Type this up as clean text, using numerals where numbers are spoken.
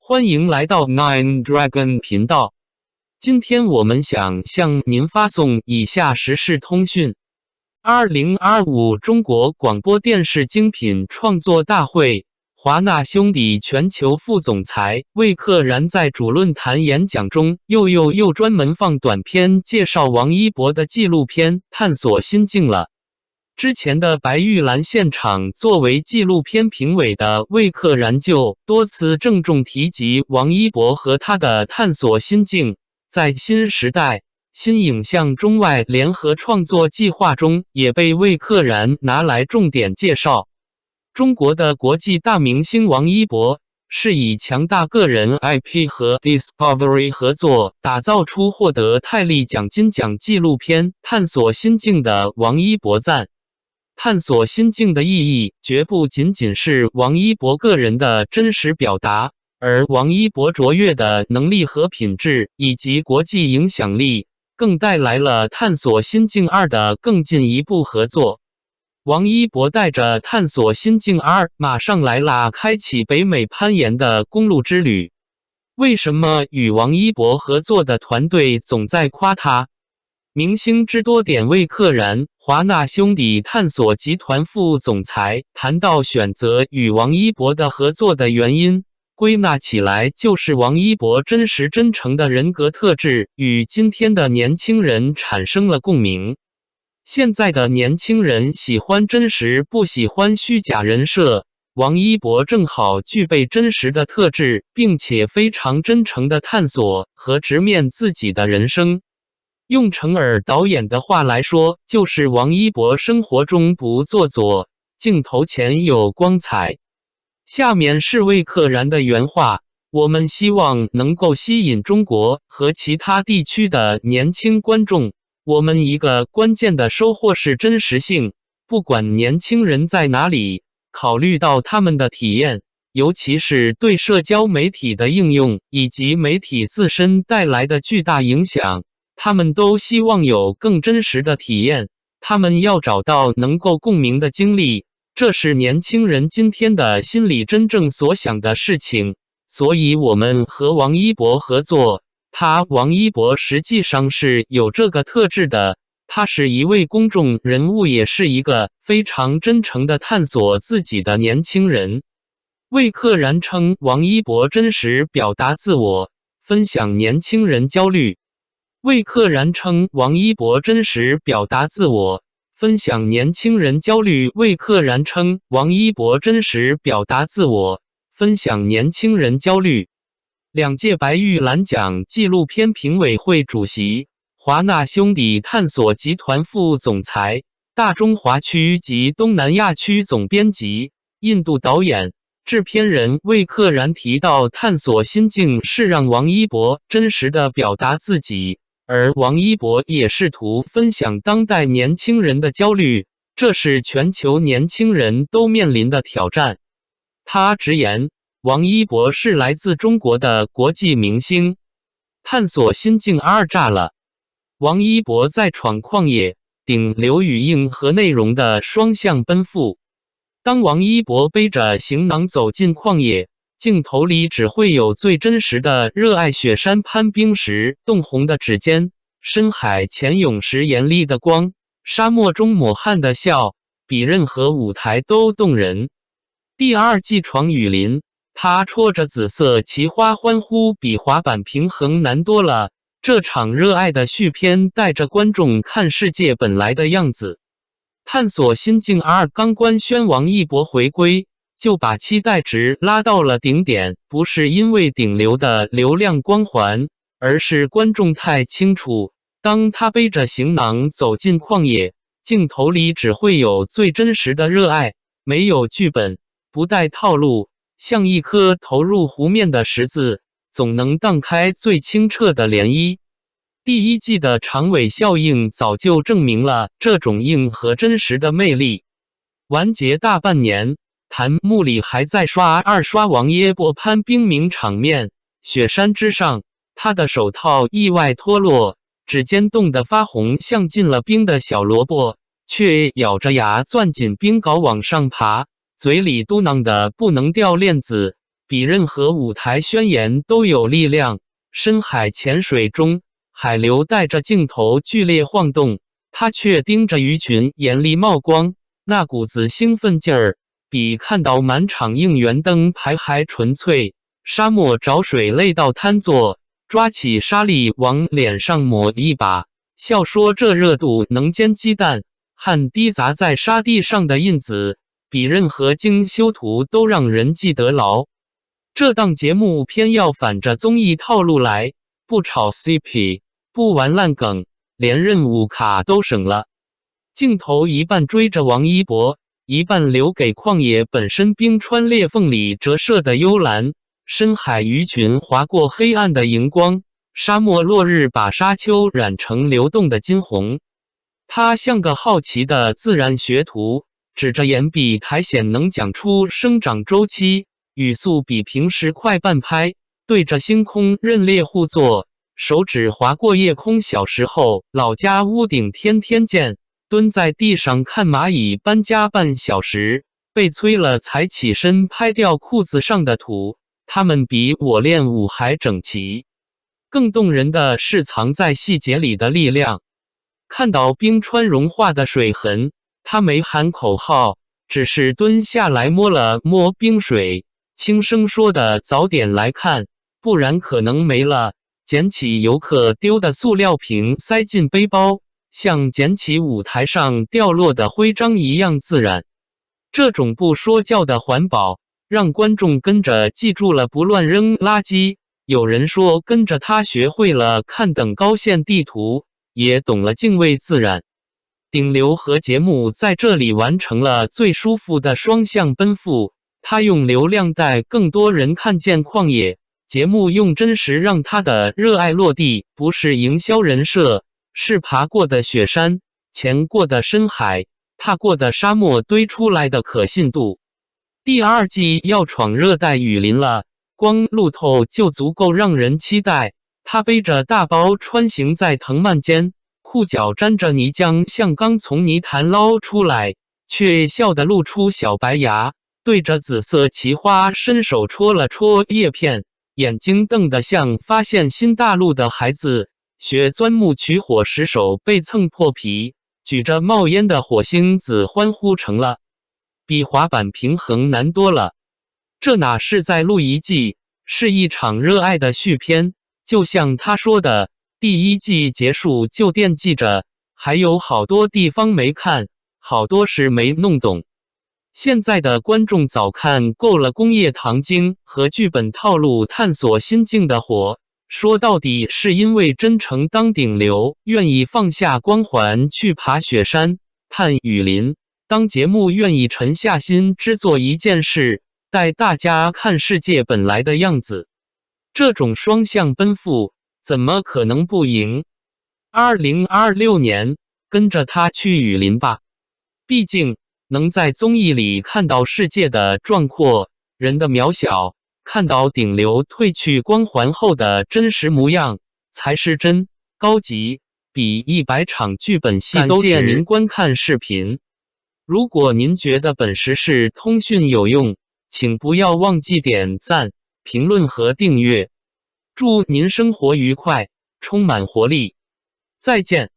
欢迎来到 Nine Dragon 频道。今天我们想向您发送以下时事通讯：2025中国广播电视精品创作大会，华纳兄弟全球副总裁魏克然在主论坛演讲中又专门放短片介绍王一博的纪录片《探索心境》了。之前的白玉兰现场，作为纪录片评委的魏克然就多次郑重提及王一博和他的探索心境，在新时代新影像中外联合创作计划中也被魏克然拿来重点介绍。中国的国际大明星王一博是以强大个人 IP 和 Discovery 合作打造出获得泰利奖金奖纪录片《探索心境》的王一博赞。探索心境的意义绝不仅仅是王一博个人的真实表达，而王一博卓越的能力和品质以及国际影响力，更带来了探索心境2的更进一步合作。王一博带着探索心境2马上来啦，开启北美攀岩的公路之旅。为什么与王一博合作的团队总在夸他？明星之多点魏克然，华纳兄弟探索集团副总裁谈到选择与王一博的合作的原因，归纳起来就是王一博真实真诚的人格特质与今天的年轻人产生了共鸣。现在的年轻人喜欢真实，不喜欢虚假人设，王一博正好具备真实的特质，并且非常真诚的探索和直面自己的人生。用程耳导演的话来说，就是王一博生活中不做作，镜头前有光彩。下面是魏克然的原话：我们希望能够吸引中国和其他地区的年轻观众，我们一个关键的收获是真实性，不管年轻人在哪里，考虑到他们的体验，尤其是对社交媒体的应用以及媒体自身带来的巨大影响，他们都希望有更真实的体验，他们要找到能够共鸣的经历，这是年轻人今天的心里真正所想的事情。所以我们和王一博合作，王一博实际上是有这个特质的，他是一位公众人物，也是一个非常真诚的探索自己的年轻人。魏克然称王一博真实表达自我，分享年轻人焦虑。魏克然称王一博真实表达自我，分享年轻人焦虑。魏克然称王一博真实表达自我，分享年轻人焦虑。2届白玉兰奖纪录片评委会主席，华纳兄弟探索集团副总裁，大中华区及东南亚区总编辑，印度导演、制片人魏克然提到，探索心境是让王一博真实地表达自己，而王一博也试图分享当代年轻人的焦虑，这是全球年轻人都面临的挑战。他直言，王一博是来自中国的国际明星。探索心境2炸了。王一博在闯旷野，顶流语音和内容的双向奔赴。当王一博背着行囊走进旷野，镜头里只会有最真实的热爱雪山攀冰时冻红的指尖，深海潜泳时严厉的光，沙漠中抹汗的笑，比任何舞台都动人。第2季闯雨林，他戳着紫色奇花欢呼，比滑板平衡难多了。这场热爱的续篇带着观众看世界本来的样子。探索心境2刚官宣王一博回归，就把期待值拉到了顶点，不是因为顶流的流量光环，而是观众太清楚，当他背着行囊走进旷野，镜头里只会有最真实的热爱，没有剧本，不带套路，像一颗投入湖面的石子，总能荡开最清澈的涟漪。第1季的长尾效应早就证明了这种硬和真实的魅力。完结大半年，弹幕里还在二刷王一博攀冰名场面，雪山之上，他的手套意外脱落，指尖冻得发红，像进了冰的小萝卜，却咬着牙攥紧冰镐往上爬，嘴里嘟囔的不能掉链子，比任何舞台宣言都有力量。深海潜水中，海流带着镜头剧烈晃动，他却盯着鱼群，眼里冒光，那股子兴奋劲儿，比看到满场应援灯牌还纯粹。沙漠找水累到瘫坐，抓起沙粒往脸上抹一把，笑说这热度能煎鸡蛋。汗滴砸在沙地上的印子，比任何精修图都让人记得牢。这档节目偏要反着综艺套路来，不炒 CP， 不玩烂梗，连任务卡都省了。镜头一半追着王一博，一半留给旷野本身冰川裂缝里折射的幽蓝。深海鱼群划过黑暗的荧光，沙漠落日把沙丘染成流动的金红。他像个好奇的自然学徒，指着岩壁苔藓能讲出生长周期，语速比平时快半拍，对着星空认列互作，手指划过夜空。小时候老家屋顶天天见，蹲在地上看蚂蚁搬家半小时，被催了才起身拍掉裤子上的土。他们比我练舞还整齐。更动人的是藏在细节里的力量。看到冰川融化的水痕，他没喊口号，只是蹲下来摸了摸冰水，轻声说的早点来看，不然可能没了。捡起游客丢的塑料瓶塞进背包，像捡起舞台上掉落的徽章一样自然。这种不说教的环保，让观众跟着记住了不乱扔垃圾。有人说跟着他学会了看等高线地图，也懂了敬畏自然。顶流和节目在这里完成了最舒服的双向奔赴，他用流量带更多人看见旷野，节目用真实让他的热爱落地，不是营销人设，是爬过的雪山，潜过的深海，踏过的沙漠堆出来的可信度。第二季要闯热带雨林了，光路透就足够让人期待。他背着大包穿行在藤蔓间，裤脚沾着泥浆，像刚从泥潭捞出来，却笑得露出小白牙，对着紫色奇花伸手戳了戳叶片，眼睛瞪得像发现新大陆的孩子。学钻木取火时手被蹭破皮，举着冒烟的火星子欢呼成了，比滑板平衡难多了。这哪是在录一季，是一场热爱的续篇。就像他说的，第一季结束就惦记着，还有好多地方没看，好多事没弄懂。现在的观众早看够了工业糖精和剧本套路探索心境的火，说到底是因为真诚当顶流，愿意放下光环去爬雪山、探雨林。当节目愿意沉下心制作一件事，带大家看世界本来的样子，这种双向奔赴怎么可能不赢？2026年跟着他去雨林吧，毕竟能在综艺里看到世界的壮阔，人的渺小，看到顶流褪去光环后的真实模样，才是真高级，比100场剧本戏都值。感谢您观看视频。如果您觉得本时事通讯有用，请不要忘记点赞、评论和订阅。祝您生活愉快，充满活力。再见。